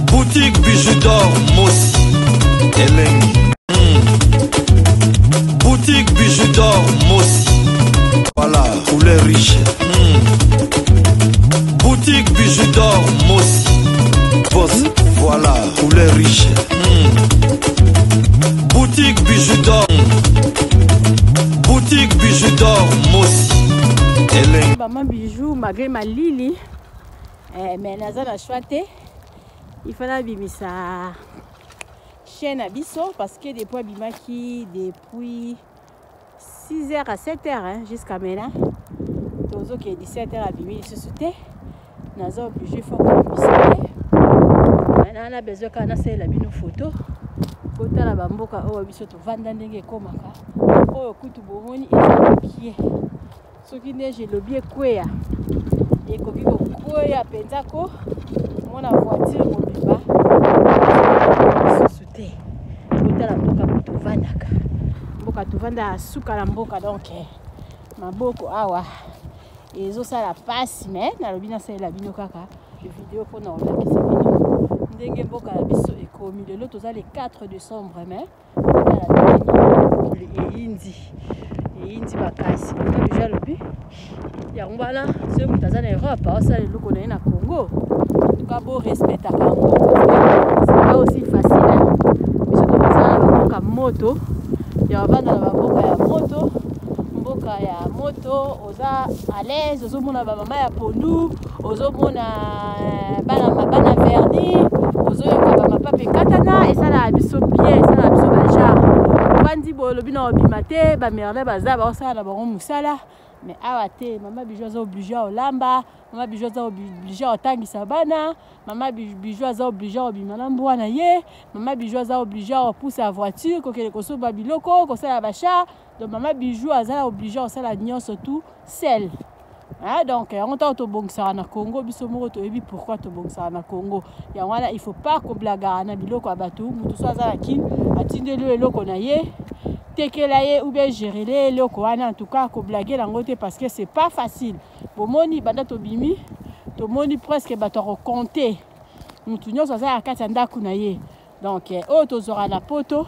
Boutique bijoux d'or Mossi Elengi. Boutique bijoux d'or Mossi. Voilà, couleur riche. Boutique bijoux d'or Mossi. Boss, voilà, couleur riche. Boutique bijoux d'or. Boutique bijoux d'or Mossi Elengi. Maman bijou malgré ma lili mais naza na choité il fallait bimisa chaîne à biso parce que depuis bimaki depuis 6h à 7h hein, jusqu'à maintenant tozo qui est 17h à bimi se sauter naza obligé faut bimisa maintenant na besoin kana c'est la bino photo kota la bamboka o biso to vanda ndenge komaka o kutu bomoni et pied soki neige lobi ekweya ekoki kokweya penzako mona voiture mobimba lisusu te kotala mboka tovandaka mboka tovanda suka na mboka donc maboko awa ezosala pasi me nalobi nasalela bino kaka video mpona kolakisa bino ndenge mboka na biso ekomi lelo toza le 4 décembre me eyindi makasi na bija lobi yango wana soki moto aza na Europe aosala eloko na ye na Congo tuka bo respectaka yango c'est pas aussi facile biso tokosala na bamboka moto ya bavanda na bamboka ya moto mboka ya moto oza à l'aise ozomona bamama ya pondu ozomona bana verni ozoyoka bamapape katana esala biso bien esala biso bajar bandi bolobi na obima te bamerle baza baosala na bango mosala mais awa te mama bijou aza oblige olamba mama bijou aza oblige otangisa bana mama bijou aza oblige obima na mbwa na ye mama bijou aza oblige opusa ya voiture kokende kosomba biloko kosala bachar donc mama bijou aza oblige osala nyonso tout seul. Ah, donc on t'a autobongisaka na Congo biso moko toyebi pourquoi tobongisaka na Congo yango wana il faut pas koblagaka na biloko ya bato mutu so aza na kini atindeli eloko na ye tekela ye ou bien gérer eloko wana en tout cas koblage yango te parce que c'est pas facile bomoni banda tobimi tomoni presque bato akokonte mutu nyonso aza na kati ya ndako na ye donc oyo tozwaka na poto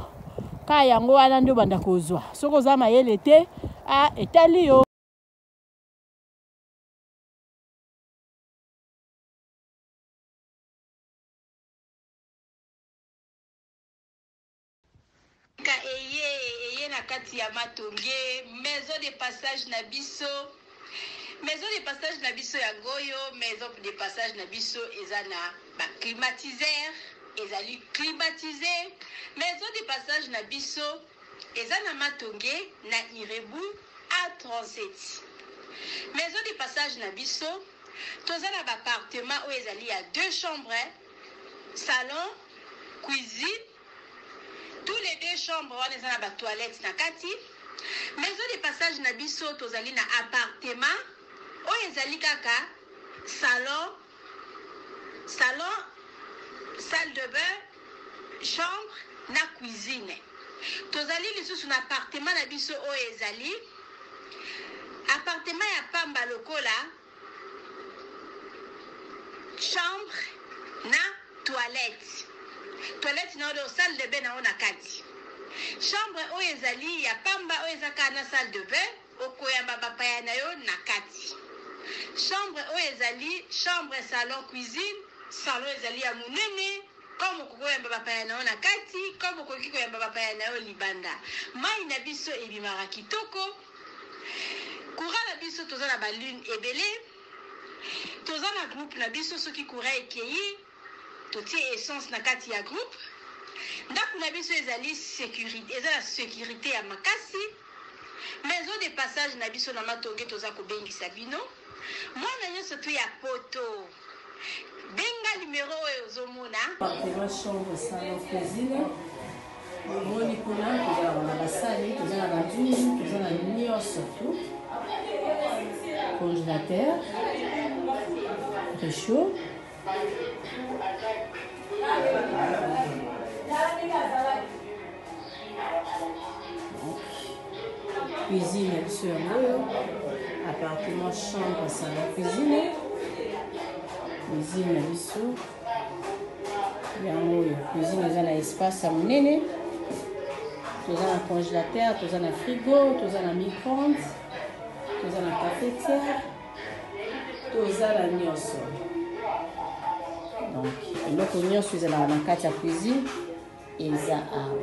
ka yango wana nde banda kozwa soki oza mayele te etali yo. Maison de passage Nabiso. Maison de passage Nabiso ya goyo, maison de passage Nabiso ezana ba climatiseur, ezali climatisé. Maison de passage Nabiso ezana matonge na Irebu A37. Maison de passage Nabiso tozana ba appartement où ezali à 2 chambres, salon, cuisine. Tous les 2 chambres on ezana ba toilette na kati. Maison de passage na biso tozali na appartement oyo ezali kaka salon, salle de bain, chambre na cuisine. Tozali lisusu na appartement na biso oyo ezali appartement ya pamba lokola chambre na toilette. Toilette na oyo salle de bain na ona kati. Chambre oyo ezali ya pamba oyo ezaka na salle de bain okoyamba bapaya na yo na kati. Chambre oyo ezali chambre salon cuisine salon ezali ya munene comme okoyamba bapaya na yo na kati comme okoki koyamba bapaya na yo libanda. Mai na biso ebimaka kitoko. Courant na biso toza na balune ebele. Toza na groupe na biso soki courant ekeyi totie essence na kati ya groupe. Ndako na biso ezali sécurité, ezala sécurité ya makasi. Maison de passage na biso na matonge toza kobengisa bino. Mwana nyonso tu ya poto. Benga numéro oyo ozomona. Appartement, chambre, salon, cuisine. Moni kuna toza na basali, toza na banduni, toza na nyonso tu. Congélateur. Réchaud. Cuisine sur l'eau, appartement, chambre, salon, cuisine, cuisine, biso, yango oyo cuisine eza na espace ya monene toza na congélateur toza na frigo toza na micro-ondes toza na cafetière toza na nyonso donc eloko nyonso ezalaka na kati ya cuisine eza awa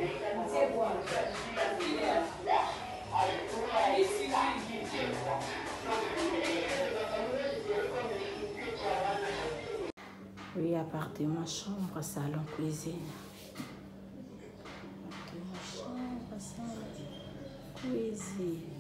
oui, appartement, chambre, salon, cuisine. Appartement, chambre, salon, cuisine.